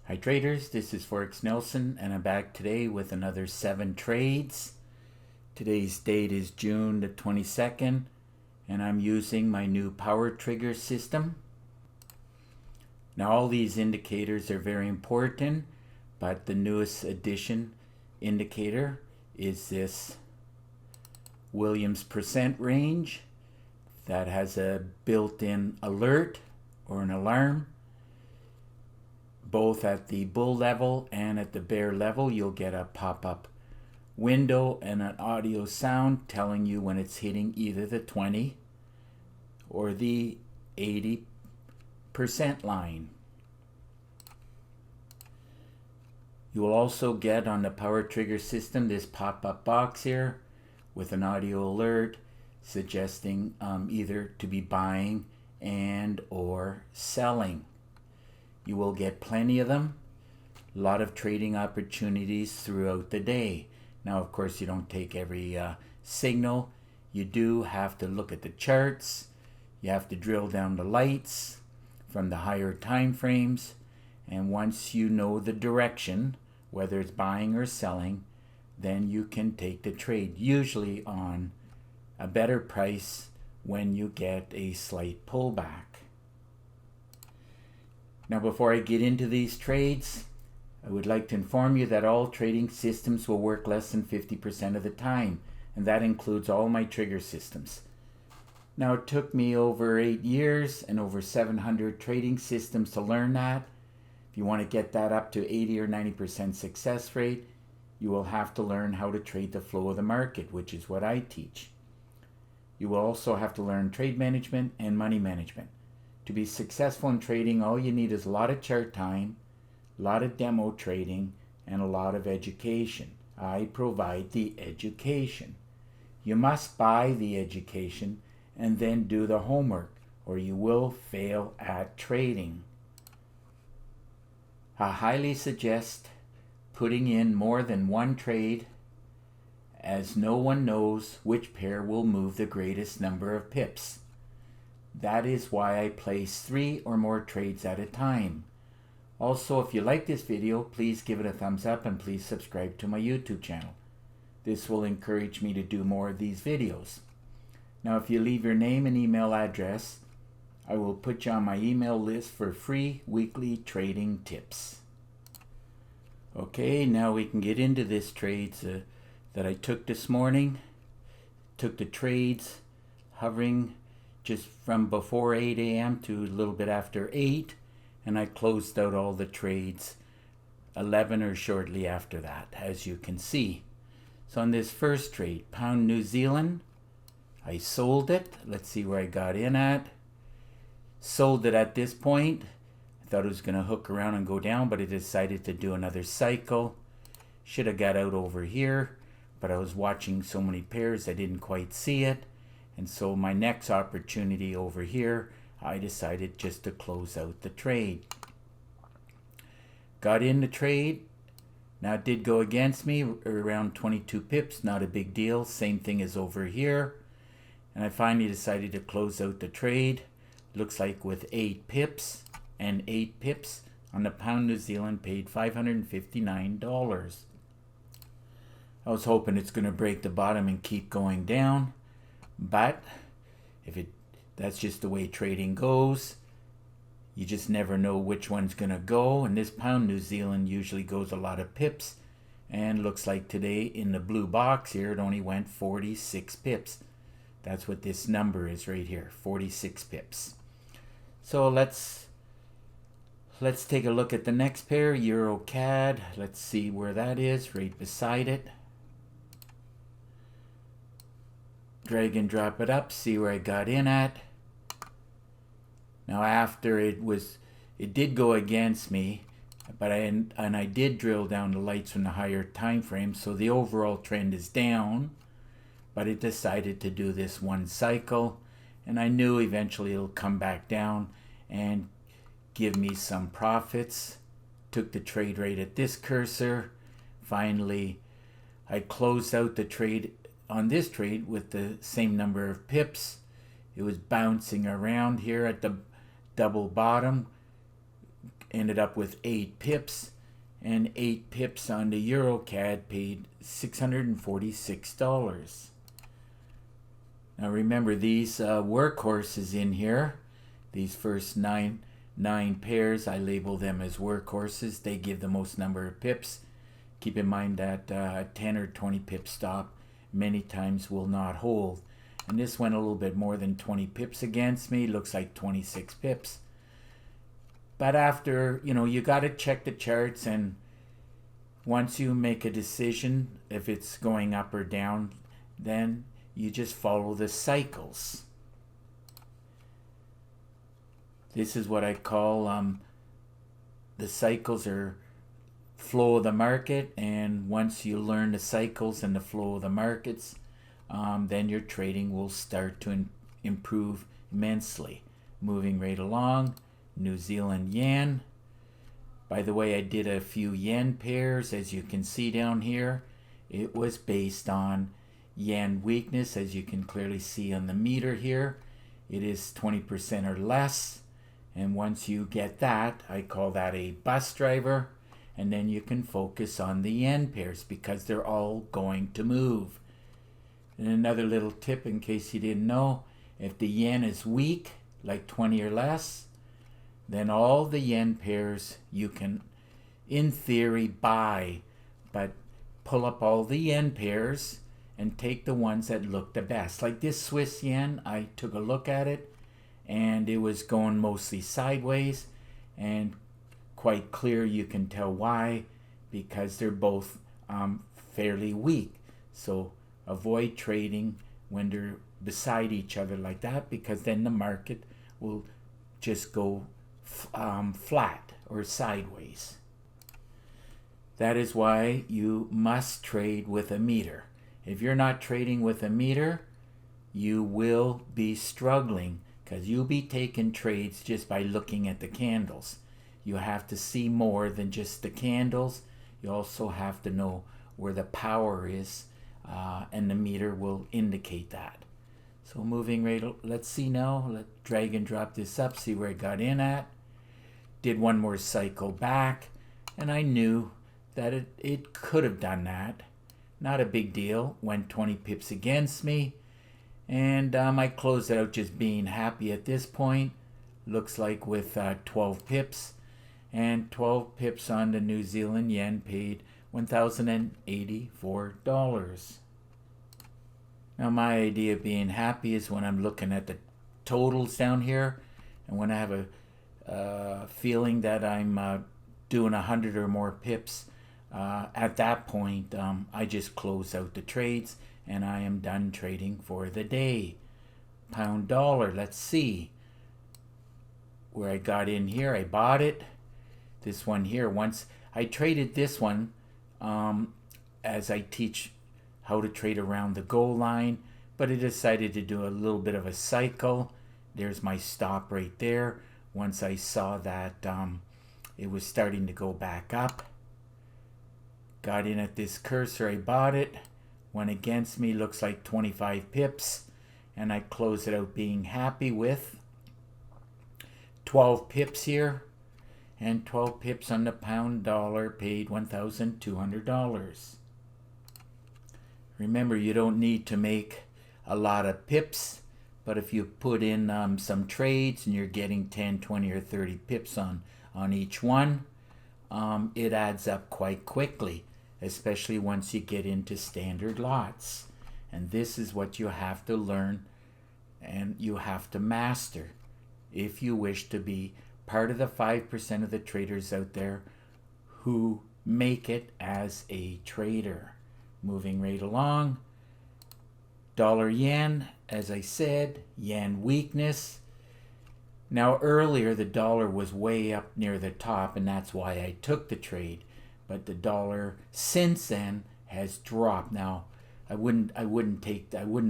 Hi traders, this is Forex Nelson and I'm back today with another 7 trades. Today's date is June the 22nd and I'm using my new power trigger system. Now all these indicators are very important, but the newest addition indicator is this Williams percent range that has a built-in alert or an alarm. Both at the bull level and at the bear level, you'll get a pop-up window and an audio sound telling you when it's hitting either the 20 or the 80% line. You will also get on the power trigger system this pop-up box here with an audio alert suggesting either to be buying and or selling. You will get plenty of them, a lot of trading opportunities throughout the day. Now, of course, you don't take every signal. You do have to look at the charts. You have to drill down the lights from the higher time frames. And once you know the direction, whether it's buying or selling, then you can take the trade, usually on a better price when you get a slight pullback. Now, before I get into these trades, I would like to inform you that all trading systems will work less than 50% of the time, and that includes all my trigger systems. Now, it took me over 8 years and over 700 trading systems to learn that. If you want to get that up to 80 or 90% success rate, you will have to learn how to trade the flow of the market, which is what I teach. You will also have to learn trade management and money management. To be successful in trading, all you need is a lot of chart time, a lot of demo trading, and a lot of education. I provide the education. You must buy the education and then do the homework, or you will fail at trading. I highly suggest putting in more than one trade, as no one knows which pair will move the greatest number of pips. That is why I place 3 or more trades at a time. Also, if you like this video, please give it a thumbs up and please subscribe to my YouTube channel. This will encourage me to do more of these videos. Now, if you leave your name and email address, I will put you on my email list for free weekly trading tips. Okay, now we can get into this trades that I took this morning. Took the trades hovering just from before 8 a.m. to a little bit after 8, and I closed out all the trades 11 or shortly after that, as you can see. So on this first trade, pound New Zealand, I sold it. Let's see where I got in at. Sold it at this point. I thought it was going to hook around and go down, but it decided to do another cycle. Should have got out over here, but I was watching so many pairs I didn't quite see it. And so my next opportunity over here, I decided just to close out the trade. Got in the trade. Now it did go against me around 22 pips, not a big deal. Same thing as over here. And I finally decided to close out the trade. Looks like with 8 pips and 8 pips on the pound New Zealand paid $559. I was hoping it's going to break the bottom and keep going down. But that's just the way trading goes. You just never know which one's going to go. And this pound New Zealand usually goes a lot of pips. And looks like today in the blue box here, it only went 46 pips. That's what this number is right here, 46 pips. So let's take a look at the next pair, Euro CAD. Let's see where that is, right beside it. Drag and drop it up, see where I got in at. Now after it did go against me, but I did drill down the lights from the higher time frame, so the overall trend is down, but it decided to do this one cycle, and I knew eventually it'll come back down and give me some profits. Took the trade right at this cursor. Finally, I closed out the trade on this trade with the same number of pips. It was bouncing around here at the double bottom, ended up with 8 pips, and 8 pips on the EuroCAD paid $646. Now remember, these workhorses in here, these first nine pairs, I label them as workhorses. They give the most number of pips. Keep in mind that a 10 or 20 pip stop many times will not hold. And this went a little bit more than 20 pips against me. Looks like 26 pips. But after, you got to check the charts, and once you make a decision if it's going up or down, then you just follow the cycles. This is what I call the cycles are flow of the market, and once you learn the cycles and the flow of the markets, then your trading will start to improve immensely. Moving right along, New Zealand yen. By the way, I did a few yen pairs, as you can see down here. It was based on yen weakness, as you can clearly see on the meter here. It is 20% or less, and once you get that, I call that a bus driver, and then you can focus on the yen pairs because they're all going to move. And another little tip in case you didn't know, if the yen is weak, like 20 or less, then all the yen pairs you can, in theory, buy, but pull up all the yen pairs and take the ones that look the best. Like this Swiss yen, I took a look at it, and it was going mostly sideways, and quite clear you can tell why, because they're both fairly weak. So avoid trading when they're beside each other like that, because then the market will just go flat or sideways. That is why you must trade with a meter. If you're not trading with a meter, you will be struggling, because you'll be taking trades just by looking at the candles. You have to see more than just the candles. You also have to know where the power is, and the meter will indicate that. So moving right, let's see now. Let's drag and drop this up, see where I got in at. Did one more cycle back, and I knew that it could have done that. Not a big deal. Went 20 pips against me, and I closed it out just being happy at this point. Looks like with 12 pips, and 12 pips on the New Zealand yen paid $1,084. Now my idea of being happy is when I'm looking at the totals down here, and when I have a feeling that I'm doing 100 or more pips, at that point I just close out the trades and I am done trading for the day. Pound dollar, let's see where I got in here. I bought it. This one here, once I traded this one, as I teach how to trade around the goal line, but I decided to do a little bit of a cycle. There's my stop right there. Once I saw that it was starting to go back up, got in at this cursor, I bought it, went against me, looks like 25 pips, and I closed it out being happy with 12 pips here, and 12 pips on the pound dollar paid $1,200. Remember, you don't need to make a lot of pips, but if you put in some trades and you're getting 10, 20, or 30 pips on each one, it adds up quite quickly, especially once you get into standard lots. And this is what you have to learn and you have to master if you wish to be part of the 5% of the traders out there who make it as a trader. Moving right along, dollar yen, as I said, yen weakness. Now earlier the dollar was way up near the top, and that's why I took the trade, but the dollar since then has dropped. Now I wouldn't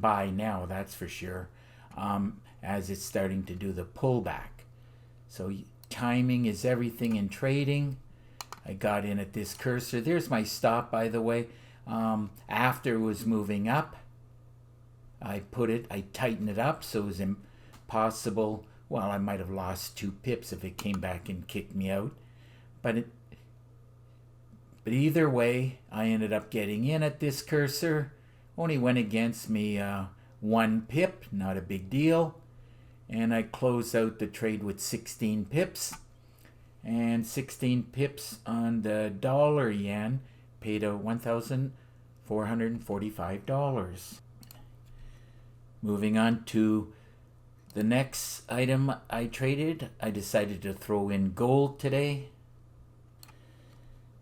buy now, that's for sure, as it's starting to do the pullback. So timing is everything in trading. I got in at this cursor. There's my stop, by the way. After it was moving up, I tightened it up so it was impossible well, I might have lost 2 pips if it came back and kicked me out. But either way, I ended up getting in at this cursor. Only went against me 1 pip, not a big deal. And I closed out the trade with 16 pips. And 16 pips on the dollar yen paid out $1,445. Moving on to the next item I traded, I decided to throw in gold today.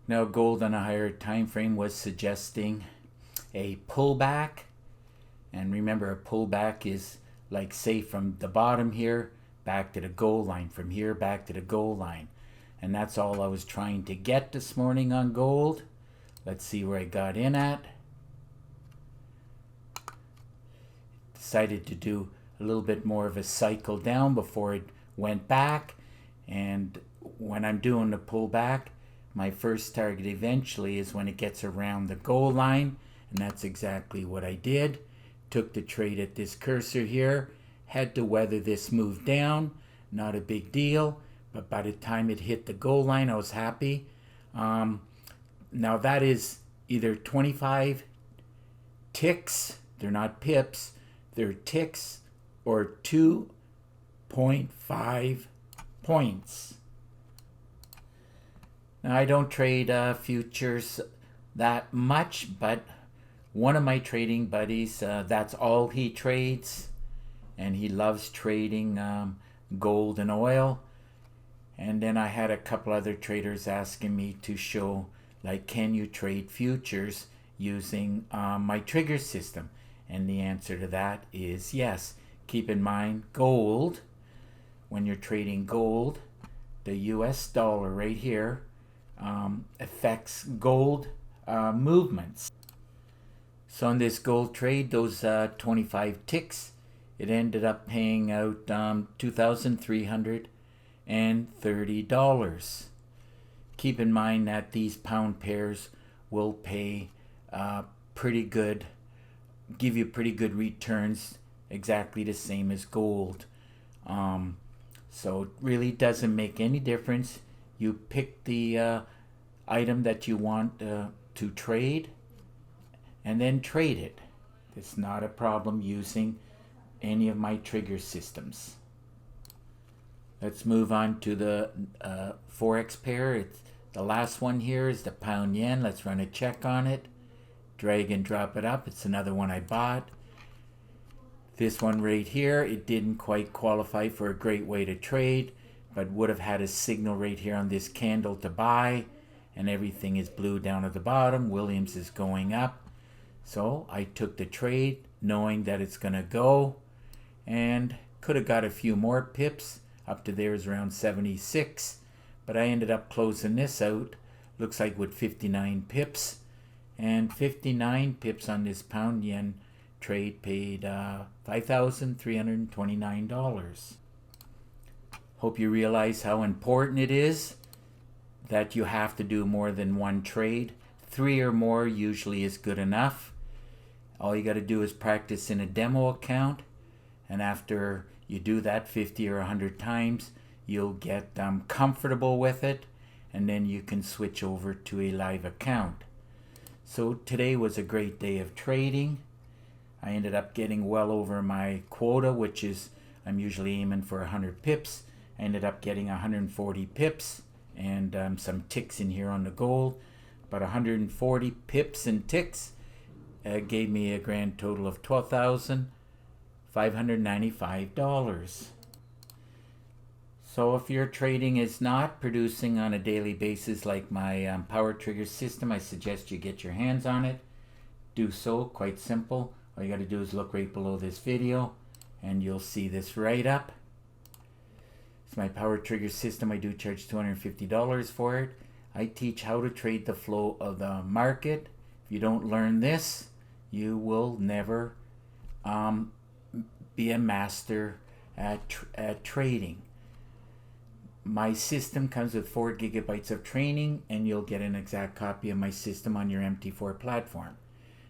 Now gold on a higher time frame was suggesting a pullback. And remember, a pullback is like, say, from the bottom here back to the goal line, from here back to the goal line. And that's all I was trying to get this morning on gold. Let's see where I got in at. Decided to do a little bit more of a cycle down before it went back. And when I'm doing the pullback, my first target eventually is when it gets around the goal line. And that's exactly what I did. Took the trade at this cursor here. Had to weather this move down. Not a big deal. But by the time it hit the goal line, I was happy. Now that is either 25 ticks. They're not pips. They're ticks, or 2.5 points. Now, I don't trade futures that much, but one of my trading buddies, that's all he trades, and he loves trading gold and oil. And then I had a couple other traders asking me to show, like, can you trade futures using my trigger system? And the answer to that is yes. Keep in mind, gold, when you're trading gold, the US dollar right here affects gold movements. So on this gold trade, those 25 ticks, it ended up paying out $2,330. Keep in mind that these pound pairs will pay pretty good, give you pretty good returns, exactly the same as gold. So it really doesn't make any difference. You pick the item that you want to trade and then trade it. It's not a problem using any of my trigger systems. Let's move on to the Forex pair. The last one here is the pound yen. Let's run a check on it. Drag and drop it up. It's another one I bought. This one right here, it didn't quite qualify for a great way to trade, but would have had a signal right here on this candle to buy, and everything is blue down at the bottom. Williams is going up. So I took the trade knowing that it's going to go, and could have got a few more pips. Up to there is around 76, but I ended up closing this out, looks like with 59 pips. And 59 pips on this pound yen trade paid $5,329. Hope you realize how important it is that you have to do more than one trade. 3 or more usually is good enough. All you got to do is practice in a demo account, and after you do that 50 or 100 times, you'll get comfortable with it, and then you can switch over to a live account. So today was a great day of trading. I ended up getting well over my quota, which is, I'm usually aiming for 100 pips. I ended up getting 140 pips and some ticks in here on the gold. But 140 pips and ticks gave me a grand total of $12,595. So if your trading is not producing on a daily basis like my power trigger system, I suggest you get your hands on it. Do so, quite simple. All you got to do is look right below this video and you'll see this write up. It's my power trigger system. I do charge $250 for it. I teach how to trade the flow of the market. If you don't learn this, you will never be a master at trading. My system comes with 4 gigabytes of training, and you'll get an exact copy of my system on your MT4 platform.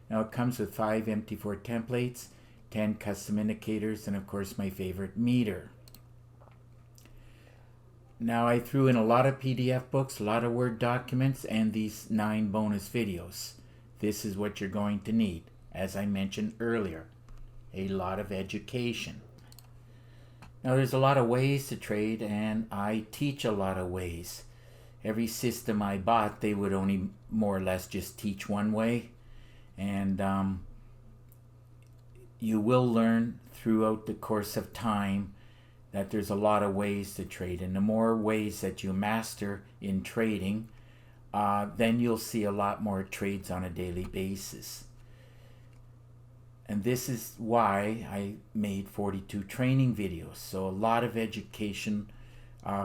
Now it comes with 5 MT4 templates, 10 custom indicators, and of course my favorite meter. Now I threw in a lot of PDF books, a lot of Word documents, and these 9 bonus videos. This is what you're going to need, as I mentioned earlier, a lot of education. Now there's a lot of ways to trade, and I teach a lot of ways. Every system I bought, they would only more or less just teach one way, and you will learn throughout the course of time that there's a lot of ways to trade, and the more ways that you master in trading, then you'll see a lot more trades on a daily basis. And this is why I made 42 training videos, so a lot of education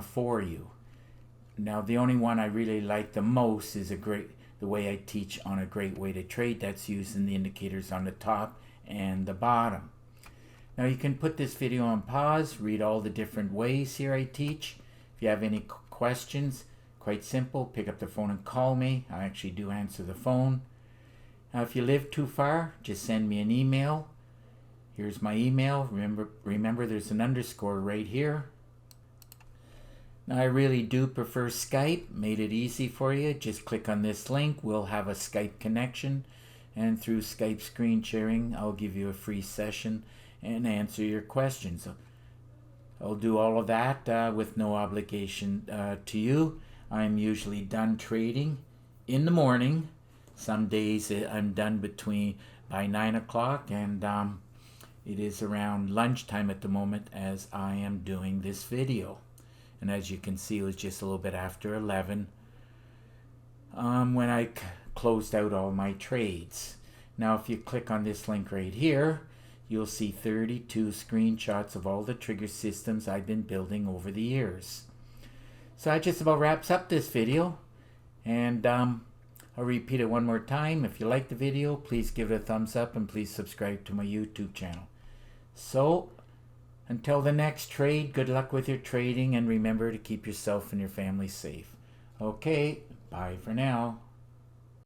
for you. Now the only one I really like the most is the way I teach on a great way to trade. That's using the indicators on the top and the bottom. Now you can put this video on pause, read all the different ways here I teach. If you have any questions, quite simple, pick up the phone and call me. I actually do answer the phone. Now if you live too far, just send me an email. Here's my email. Remember there's an underscore right here. Now I really do prefer Skype. Made it easy for you. Just click on this link. We'll have a Skype connection, and through Skype screen sharing I'll give you a free session and answer your questions. I'll do all of that with no obligation to you. I'm usually done trading in the morning. Some days I'm done by 9 o'clock, and it is around lunchtime at the moment as I am doing this video. And as you can see, it was just a little bit after 11 when I closed out all my trades. Now if you click on this link right here, you'll see 32 screenshots of all the trigger systems I've been building over the years. So that just about wraps up this video, and I'll repeat it one more time. If you like the video, please give it a thumbs up, and please subscribe to my YouTube channel. So until the next trade, good luck with your trading, and remember to keep yourself and your family safe. Okay, bye for now.